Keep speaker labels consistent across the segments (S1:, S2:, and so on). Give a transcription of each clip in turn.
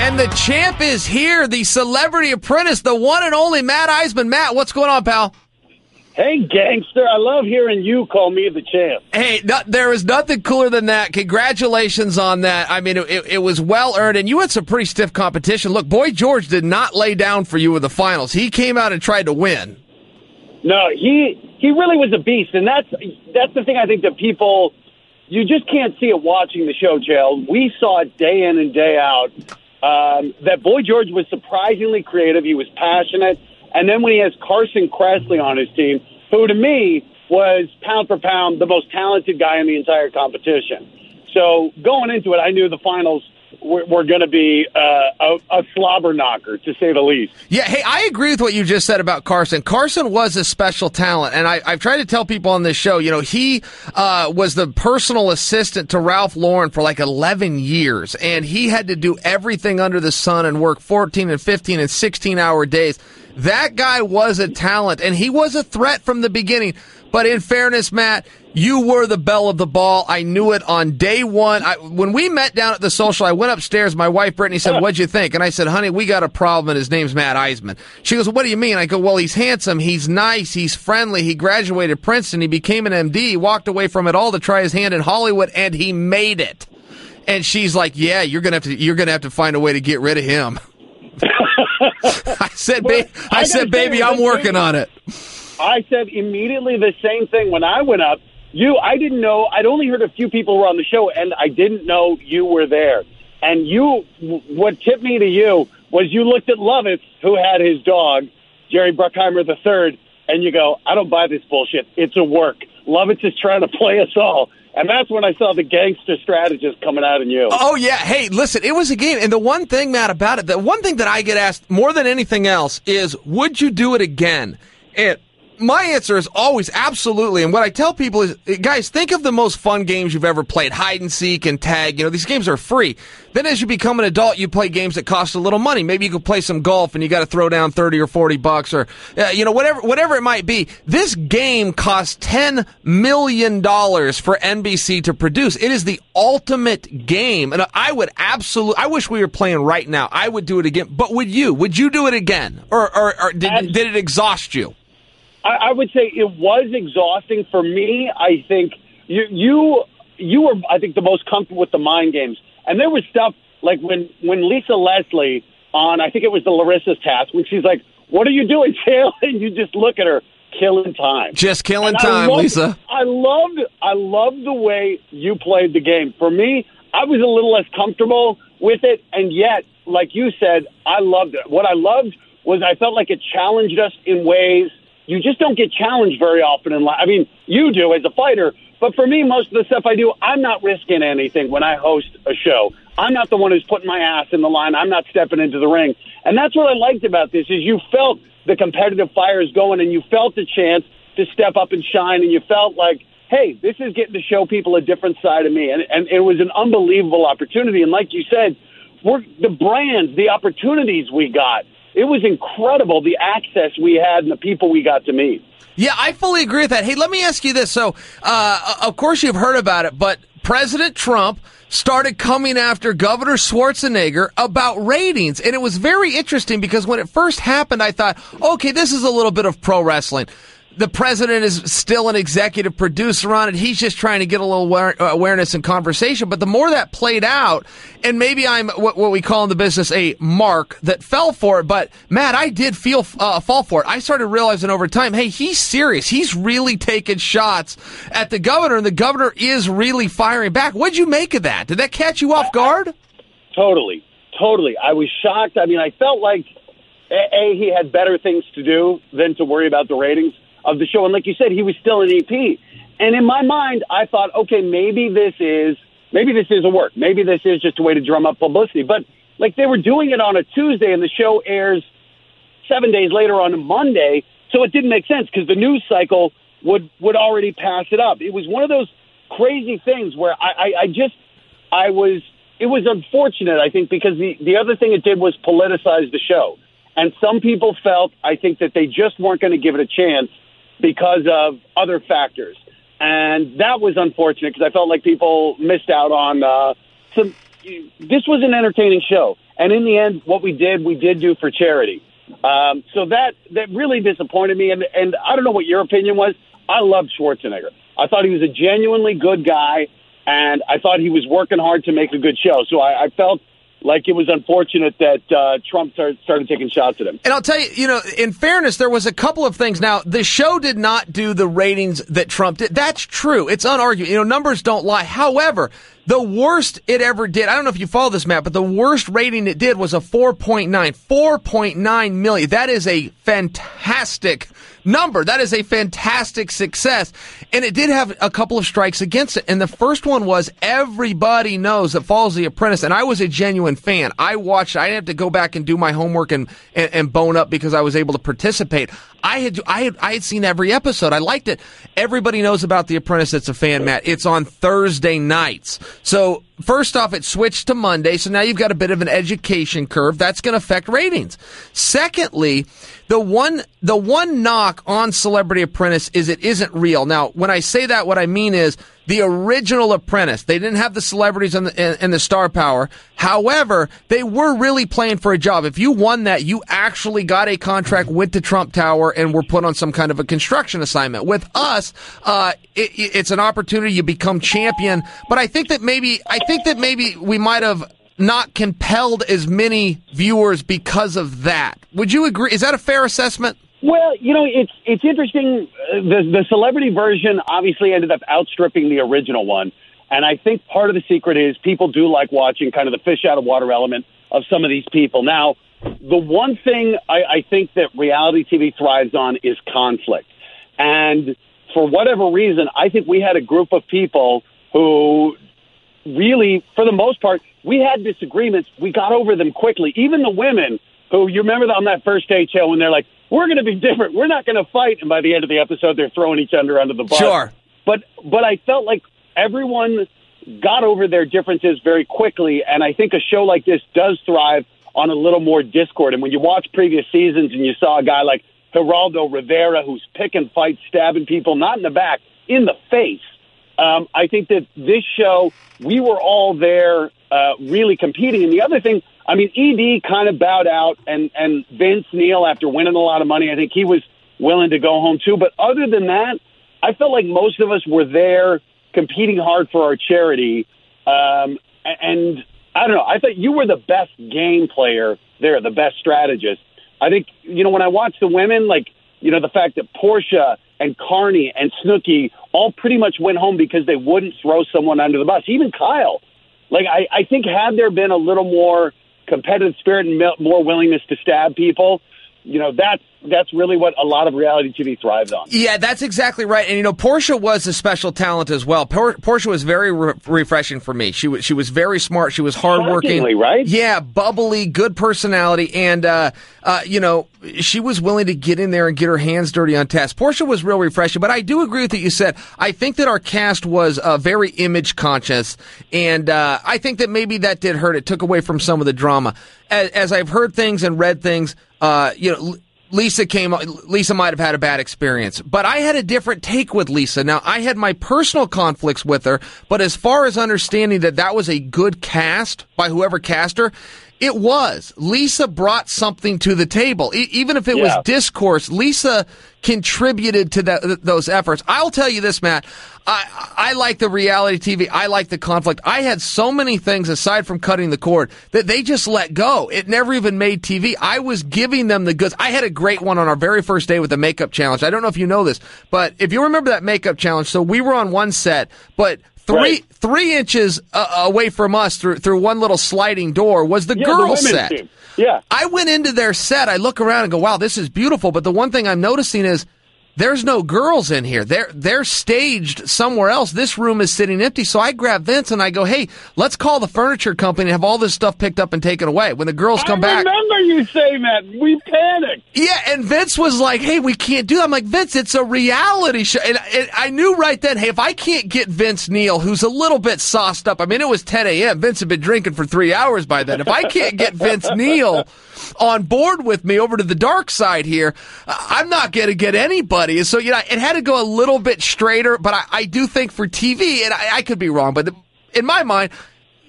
S1: And the champ is here, the celebrity apprentice, the one and only Matt Eisman. Matt, what's going on, pal?
S2: Hey, gangster. I love hearing you call me the champ.
S1: Hey, there is nothing cooler than that. Congratulations on that. I mean, it was well-earned, and you had some pretty stiff competition. Look, Boy George did not lay down for you in the finals. He came out and tried to win.
S2: No, he really was a beast, and that's the thing I think that people, you just can't see it watching the show, Chael. We saw it day in and day out, that Boy George was surprisingly creative. He was passionate. And then when he has Carson Kressley on his team, who to me was pound for pound the most talented guy in the entire competition. So going into it, I knew the finals were going to be a slobber knocker, to say the least.
S1: Yeah, hey, I agree with what you just said about Carson. Carson was a special talent, and I've tried to tell people on this show, he was the personal assistant to Ralph Lauren for like 11 years, and he had to do everything under the sun and work 14 and 15 and 16-hour days. That guy was a talent, and he was a threat from the beginning. But in fairness, Matt, you were the belle of the ball. I knew it on day one. When we met down at the social, I went upstairs. My wife, Brittany, said, "What'd you think?" And I said, "Honey, we got a problem, and his name's Matt Eisman." She goes, "What do you mean?" I go, "Well, he's handsome. He's nice. He's friendly. He graduated Princeton. He became an MD. He walked away from it all to try his hand in Hollywood, and he made it." And she's like, "Yeah, you're gonna have to find a way to get rid of him." I said, baby, I'm working on it.
S2: I said immediately the same thing when I went up. I didn't know. I'd only heard a few people were on the show, and I didn't know you were there. And what tipped me to you was you looked at Lovitz, who had his dog, Jerry Bruckheimer III, and you go, "I don't buy this bullshit. It's a work. Lovitz is trying to play us all." And that's when I saw the gangster strategist coming out in you.
S1: Oh, yeah. Hey, listen, it was a game. And the one thing, Matt, about it, the one thing that I get asked more than anything else is, would you do it again? And my answer is always absolutely. And what I tell people is, guys, think of the most fun games you've ever played. Hide and seek and tag. These games are free. Then as you become an adult, you play games that cost a little money. Maybe you could play some golf and you got to throw down 30 or 40 bucks or, whatever it might be. This game costs $10 million for NBC to produce. It is the ultimate game. And I wish we were playing right now. I would do it again. But would you do it again? Or did it exhaust you?
S2: I would say it was exhausting for me. I think you were, I think, the most comfortable with the mind games. And there was stuff like when Lisa Leslie on, I think it was the Larissa's task, when she's like, "What are you doing, Chael?" And you just look at her, killing time.
S1: Just killing time, Lisa.
S2: I loved the way you played the game. For me, I was a little less comfortable with it, and yet, like you said, I loved it. What I loved was I felt like it challenged us in ways you just don't get challenged very often in life. I mean, you do as a fighter, but for me, most of the stuff I do, I'm not risking anything when I host a show. I'm not the one who's putting my ass in the line. I'm not stepping into the ring. And that's what I liked about this, is you felt the competitive fires going, and you felt the chance to step up and shine, and you felt like, hey, this is getting to show people a different side of me. And it was an unbelievable opportunity. And like you said, the brands, the opportunities we got, it was incredible, the access we had and the people we got to meet.
S1: Yeah, I fully agree with that. Hey, let me ask you this. So, of course you've heard about it, but President Trump started coming after Governor Schwarzenegger about ratings. And it was very interesting because when it first happened, I thought, okay, this is a little bit of pro wrestling. The president is still an executive producer on it. He's just trying to get a little awareness and conversation. But the more that played out, and maybe I'm what we call in the business a mark that fell for it. But Matt, I did fall for it. I started realizing over time, hey, he's serious. He's really taking shots at the governor, and the governor is really firing back. What'd you make of that? Did that catch you off guard?
S2: Totally. I was shocked. I mean, I felt like he had better things to do than to worry about the ratings of the show. And like you said, he was still an EP. And in my mind, I thought, okay, maybe this is a work. Maybe this is just a way to drum up publicity. But like, they were doing it on a Tuesday and the show airs 7 days later on a Monday. So it didn't make sense because the news cycle would already pass it up. It was one of those crazy things where it was unfortunate, I think, because the other thing it did was politicize the show. And some people felt, I think, that they just weren't going to give it a chance because of other factors. And that was unfortunate because I felt like people missed out on some. This was an entertaining show. And in the end, what we did do for charity. So that really disappointed me. And I don't know what your opinion was. I loved Schwarzenegger. I thought he was a genuinely good guy, and I thought he was working hard to make a good show. So I felt like it was unfortunate that Trump started taking shots at him.
S1: And I'll tell you, in fairness, there was a couple of things. Now, the show did not do the ratings that Trump did. That's true. It's unarguable. Numbers don't lie. However, the worst it ever did, I don't know if you follow this, Matt, but the worst rating it did was a 4.9. 4.9 million. That is a fantastic number. That is a fantastic success. And it did have a couple of strikes against it. And the first one was everybody knows that follows The Apprentice. And I was a genuine fan. I watched. I didn't have to go back and do my homework and bone up because I was able to participate. I had seen every episode. I liked it. Everybody knows about The Apprentice that's a fan, Matt. It's on Thursday nights. So first off, it switched to Monday, so now you've got a bit of an education curve. That's going to affect ratings. Secondly, the one knock on Celebrity Apprentice is it isn't real. Now, when I say that, what I mean is the original Apprentice. They didn't have the celebrities and the star power. However, they were really playing for a job. If you won that, you actually got a contract, went to Trump Tower, and were put on some kind of a construction assignment. With us, it's an opportunity. You become champion. But I think that maybe we might have not compelled as many viewers because of that. Would you agree? Is that a fair assessment?
S2: Well, it's interesting. The celebrity version obviously ended up outstripping the original one. And I think part of the secret is people do like watching kind of the fish out of water element of some of these people. Now, the one thing I think that reality TV thrives on is conflict. And for whatever reason, I think we had a group of people who really, for the most part, we had disagreements. We got over them quickly. Even the women who, you remember on that first day, Chael, when they're like, we're going to be different. We're not going to fight. And by the end of the episode, they're throwing each other under the bus.
S1: Sure.
S2: But I felt like everyone got over their differences very quickly. And I think a show like this does thrive on a little more discord. And when you watch previous seasons and you saw a guy like Geraldo Rivera who's picking fights, stabbing people, not in the back, in the face, I think that this show, we were all there really competing. And the other thing, I mean, ED kind of bowed out, and Vince Neil, after winning a lot of money, I think he was willing to go home too. But other than that, I felt like most of us were there competing hard for our charity. And I don't know, I thought you were the best game player there, the best strategist. I think, when I watch the women, like, the fact that Portia and Carney and Snooki all pretty much went home because they wouldn't throw someone under the bus. Even Kyle. Like, I think had there been a little more competitive spirit and more willingness to stab people, that's really what a lot of reality TV thrives on.
S1: Yeah, that's exactly right. And, Portia was a special talent as well. Portia was very refreshing for me. She was very smart. She was hardworking.
S2: Shockingly, right?
S1: Yeah, bubbly, good personality. And, she was willing to get in there and get her hands dirty on tasks. Portia was real refreshing. But I do agree with what you said. I think that our cast was very image conscious. And I think that maybe that did hurt. It took away from some of the drama. As I've heard things and read things, Lisa might have had a bad experience, but I had a different take with Lisa. Now, I had my personal conflicts with her, but as far as understanding that was a good cast by whoever cast her, it was. Lisa brought something to the table. Even if it was discourse, Lisa contributed to those efforts. I'll tell you this, Matt. I like the reality TV. I like the conflict. I had so many things aside from cutting the cord that they just let go. It never even made TV. I was giving them the goods. I had a great one on our very first day with the makeup challenge. I don't know if you know this, but if you remember that makeup challenge, so we were on one set, but three inches away from us through one little sliding door was the girls' set.
S2: Team. Yeah.
S1: I went into their set. I look around and go, wow, this is beautiful. But the one thing I'm noticing is there's no girls in here. They're staged somewhere else. This room is sitting empty. So I grab Vince and I go, hey, let's call the furniture company and have all this stuff picked up and taken away. When the girls come back.
S2: I remember you saying that. We panicked.
S1: Yeah, and Vince was like, hey, we can't do that. I'm like, Vince, it's a reality show. And I knew right then, hey, if I can't get Vince Neil, who's a little bit sauced up. I mean, it was 10 a.m. Vince had been drinking for 3 hours by then. If I can't get Vince Neil on board with me over to the dark side here, I'm not going to get anybody. So, it had to go a little bit straighter, but I do think for TV, and I could be wrong, but in my mind,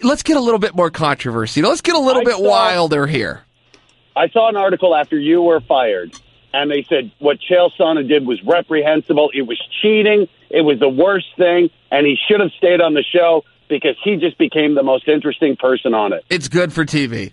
S1: let's get a little bit more controversy. Let's get a little bit wilder here.
S2: I saw an article after you were fired, and they said what Chael Sonnen did was reprehensible. It was cheating. It was the worst thing, and he should have stayed on the show because he just became the most interesting person on it.
S1: It's good for TV.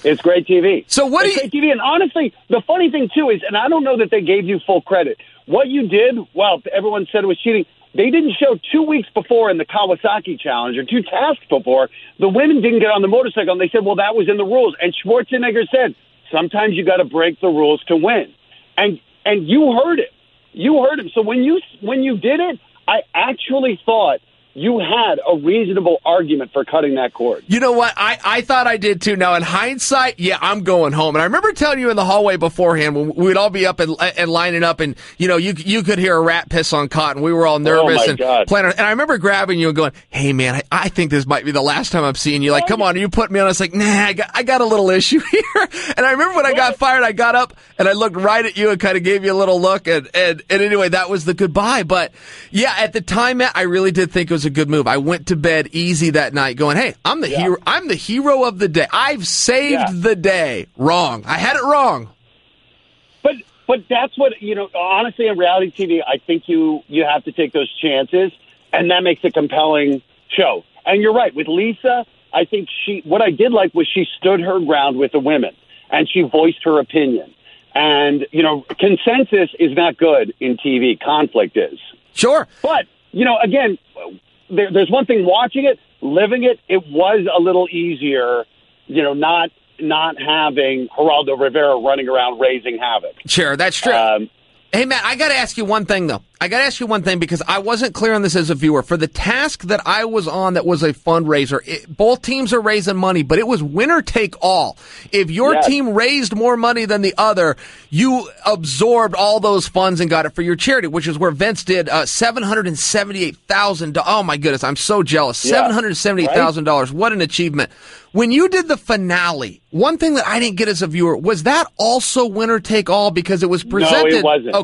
S2: It's great TV.
S1: So what do you...
S2: Great TV, and honestly, the funny thing, too, is, and I don't know that they gave you full credit, what you did, well, everyone said it was cheating. They didn't show 2 weeks before in the Kawasaki Challenge, or 2 tasks before, the women didn't get on the motorcycle, and they said, well, that was in the rules. And Schwarzenegger said, sometimes you got to break the rules to win. And you heard it. You heard him. So when you did it, I actually thought you had a reasonable argument for cutting that cord.
S1: You know what? I thought I did too. Now, in hindsight, yeah, I'm going home. And I remember telling you in the hallway beforehand when we'd all be up and lining up, and you could hear a rat piss on cotton. We were all nervous and planning. And I remember grabbing you and going, "Hey, man, I think this might be the last time I'm seeing you. Like, come on, you put me on." I was like, "Nah, I got a little issue here." And I remember when I got fired, I got up and I looked right at you and kind of gave you a little look. And anyway, that was the goodbye. But yeah, at the time, Matt, I really did think it was a good move. I went to bed easy that night going, hey, I'm the hero. I'm the hero of the day. I've saved the day. Wrong. I had it wrong.
S2: But that's what, honestly, in reality TV, I think you have to take those chances, and that makes a compelling show. And you're right. With Lisa, I think what I did like was she stood her ground with the women, and she voiced her opinion. And, consensus is not good in TV. Conflict is.
S1: Sure.
S2: But, again, there's one thing watching it, living it. It was a little easier, not having Geraldo Rivera running around raising havoc.
S1: Sure, that's true. Hey, Matt, I got to ask you one thing, though. I got to ask you one thing because I wasn't clear on this as a viewer. For the task that I was on that was a fundraiser, both teams are raising money, but it was winner take all. If your team raised more money than the other, you absorbed all those funds and got it for your charity, which is where Vince did $778,000. Oh, my goodness, I'm so jealous. $778,000. Right? What an achievement. When you did the finale, one thing that I didn't get as a viewer, was that also winner take all because it was presented?
S2: No, it wasn't.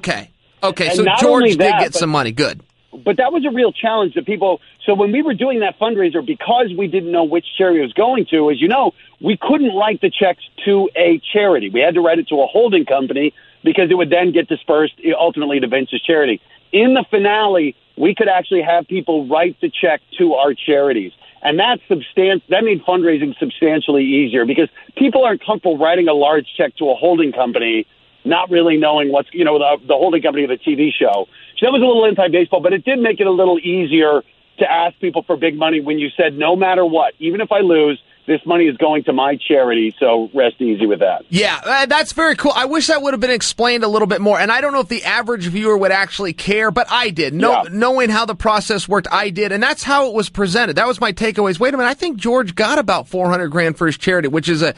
S1: Okay, so George did get some money. Good.
S2: But that was a real challenge to people. So when we were doing that fundraiser, because we didn't know which charity it was going to, as you know, we couldn't write the checks to a charity. We had to write it to a holding company because it would then get dispersed ultimately to Vince's charity. In the finale, we could actually have people write the check to our charities. And that made fundraising substantially easier because people aren't comfortable writing a large check to a holding company, not really knowing what's, the holding company of the TV show. So that was a little anti-baseball, but it did make it a little easier to ask people for big money when you said, no matter what, even if I lose, this money is going to my charity, so rest easy with that.
S1: Yeah, that's very cool. I wish that would have been explained a little bit more, and I don't know if the average viewer would actually care, but I did. Knowing how the process worked, I did, and that's how it was presented. That was my takeaways. Wait a minute, I think George got about $400,000 for his charity, which is a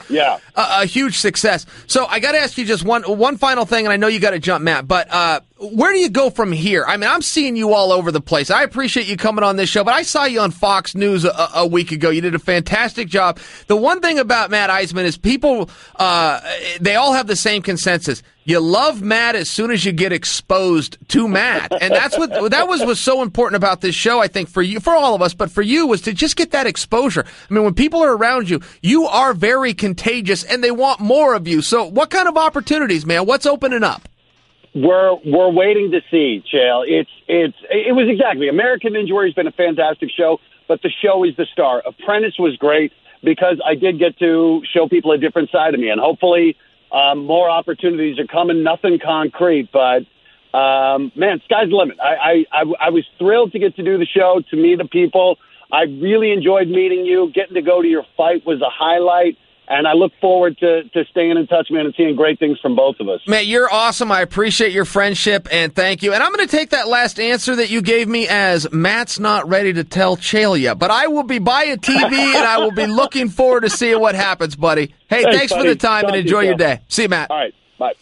S1: huge success. So I got to ask you just one final thing, and I know you got to jump, Matt, but where do you go from here? I mean, I'm seeing you all over the place. I appreciate you coming on this show, but I saw you on Fox News a week ago. You did a fantastic job. The one thing about Matt Eisman is people, they all have the same consensus. You love Matt as soon as you get exposed to Matt. And that was so important about this show, I think, for you, for all of us, but for you was to just get that exposure. I mean, when people are around you, you are very contagious and they want more of you. So what kind of opportunities, man? What's opening up?
S2: We're waiting to see, Chael. It was exactly. American Ninja Warrior has been a fantastic show, but the show is the star. Apprentice was great because I did get to show people a different side of me, and hopefully more opportunities are coming. Nothing concrete, but man, sky's the limit. I was thrilled to get to do the show, to meet the people. I really enjoyed meeting you. Getting to go to your fight was a highlight. And I look forward to staying in touch, man, and seeing great things from both of us. Man,
S1: you're awesome. I appreciate your friendship, and thank you. And I'm going to take that last answer that you gave me as Matt's not ready to tell Chael yet. But I will be by a TV, and I will be looking forward to seeing what happens, buddy. Hey, thanks for the time, and enjoy your day. See you, Matt.
S2: All right, bye.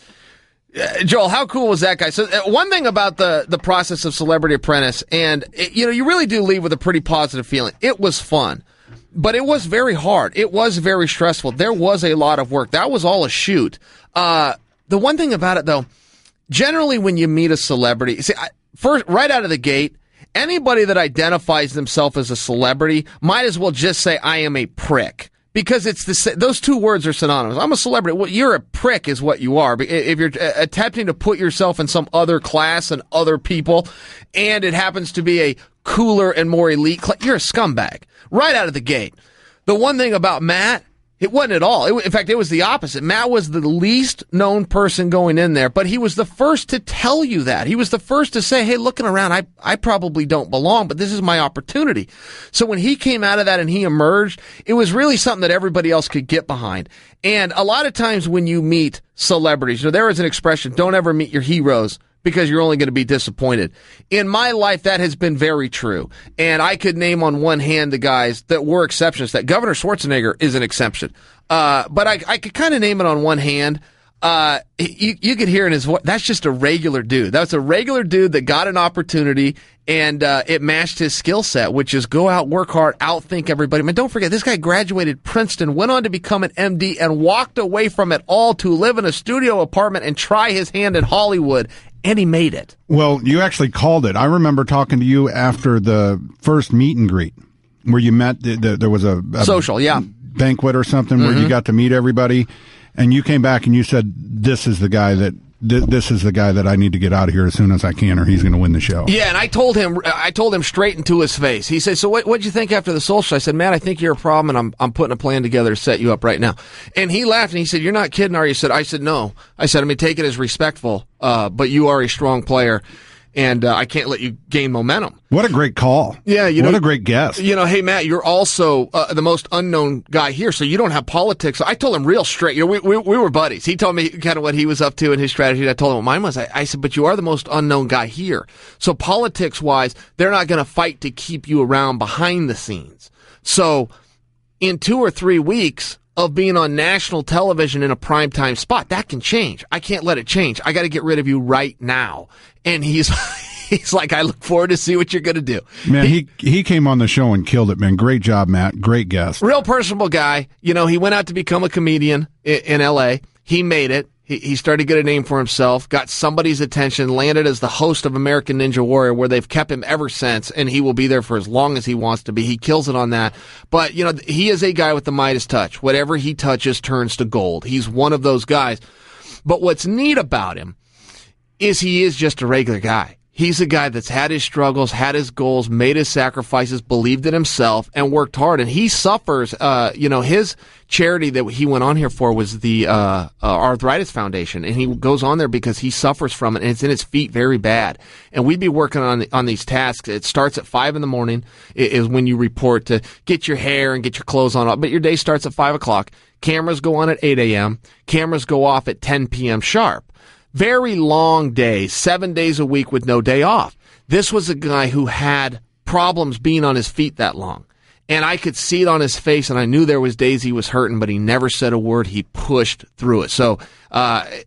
S1: Joel, how cool was that guy? So one thing about the process of Celebrity Apprentice, and you really do leave with a pretty positive feeling. It was fun. But it was very hard. It was very stressful. There was a lot of work. That was all a shoot. The one thing about it, though, generally when you meet a celebrity, see, first, right out of the gate, anybody that identifies themselves as a celebrity might as well just say, I am a prick. Because those two words are synonymous. I'm a celebrity. Well, you're a prick is what you are. If you're attempting to put yourself in some other class and other people, and it happens to be a cooler and more elite class, you're a scumbag. Right out of the gate. The one thing about Matt, it wasn't at all. In fact, it was the opposite. Matt was the least known person going in there, but he was the first to tell you that. He was the first to say, hey, looking around, I probably don't belong, but this is my opportunity. So when he came out of that and he emerged, it was really something that everybody else could get behind. And a lot of times when you meet celebrities, there is an expression, don't ever meet your heroes, because you're only going to be disappointed. In my life, that has been very true. And I could name on one hand the guys that were exceptions. That Governor Schwarzenegger is an exception. But I could kind of name it on one hand. You could hear in his voice, that's just a regular dude. That's a regular dude that got an opportunity, and it matched his skill set, which is go out, work hard, outthink everybody. Man, don't forget, this guy graduated Princeton, went on to become an MD, and walked away from it all to live in a studio apartment and try his hand in Hollywood. And he made it.
S3: Well, you actually called it. I remember talking to you after the first meet and greet where you met. There was a
S1: social,
S3: banquet or something where you got to meet everybody, and you came back and you said, "This is the guy that I need to get out of here as soon as I can, or he's going to win the show."
S1: Yeah, and I told him straight into his face. He said, "So what'd you think after the social?" I said, "Man, I think you're a problem, and I'm putting a plan together to set you up right now." And he laughed and he said, "You're not kidding, are you?" I said, "No." I said, "I mean, take it as respectful, but you are a strong player, and I can't let you gain momentum."
S3: What a great call.
S1: Yeah,
S3: what a great guest.
S1: Hey, Matt, you're also the most unknown guy here, so you don't have politics. I told him real straight. We were buddies. He told me kind of what he was up to and his strategy. I told him what mine was. I said, but you are the most unknown guy here. So politics-wise, they're not going to fight to keep you around behind the scenes. So in 2 or 3 weeks of being on national television in a primetime spot, that can change. I can't let it change. I got to get rid of you right now. And he's like, I look forward to see what you're going to do.
S3: Man, he came on the show and killed it, man. Great job, Matt. Great guest.
S1: Real personable guy. He went out to become a comedian in L.A. He made it. He started to get a name for himself, got somebody's attention, landed as the host of American Ninja Warrior, where they've kept him ever since, and he will be there for as long as he wants to be. He kills it on that. But, he is a guy with the Midas touch. Whatever he touches turns to gold. He's one of those guys. But what's neat about him is he is just a regular guy. He's a guy that's had his struggles, had his goals, made his sacrifices, believed in himself, and worked hard. And he suffers, his charity that he went on here for was the Arthritis Foundation. And he goes on there because he suffers from it, and it's in his feet very bad. And we'd be working on these tasks. It starts at 5 in the morning is when you report to get your hair and get your clothes on. But your day starts at 5 o'clock. Cameras go on at 8 a.m. Cameras go off at 10 p.m. sharp. Very long days, 7 days a week with no day off. This was a guy who had problems being on his feet that long. And I could see it on his face, and I knew there was days he was hurting, but he never said a word. He pushed through it. So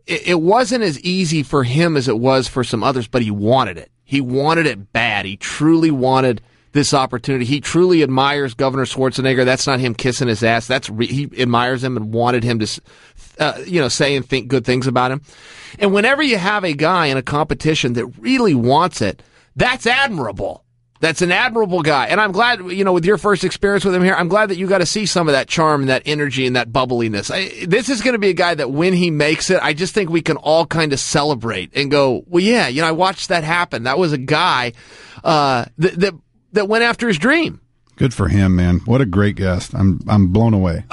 S1: it wasn't as easy for him as it was for some others, but he wanted it. He wanted it bad. He truly wanted this opportunity. He truly admires Governor Schwarzenegger. That's not him kissing his ass. He admires him and wanted him to say and think good things about him. And whenever you have a guy in a competition that really wants it, that's admirable. That's an admirable guy. And I'm glad, with your first experience with him here, I'm glad that you got to see some of that charm and that energy and that bubbliness. This is going to be a guy that when he makes it, I just think we can all kind of celebrate and go, well, yeah, I watched that happen. That was a guy that went after his dream.
S3: Good for him, man. What a great guest. I'm blown away.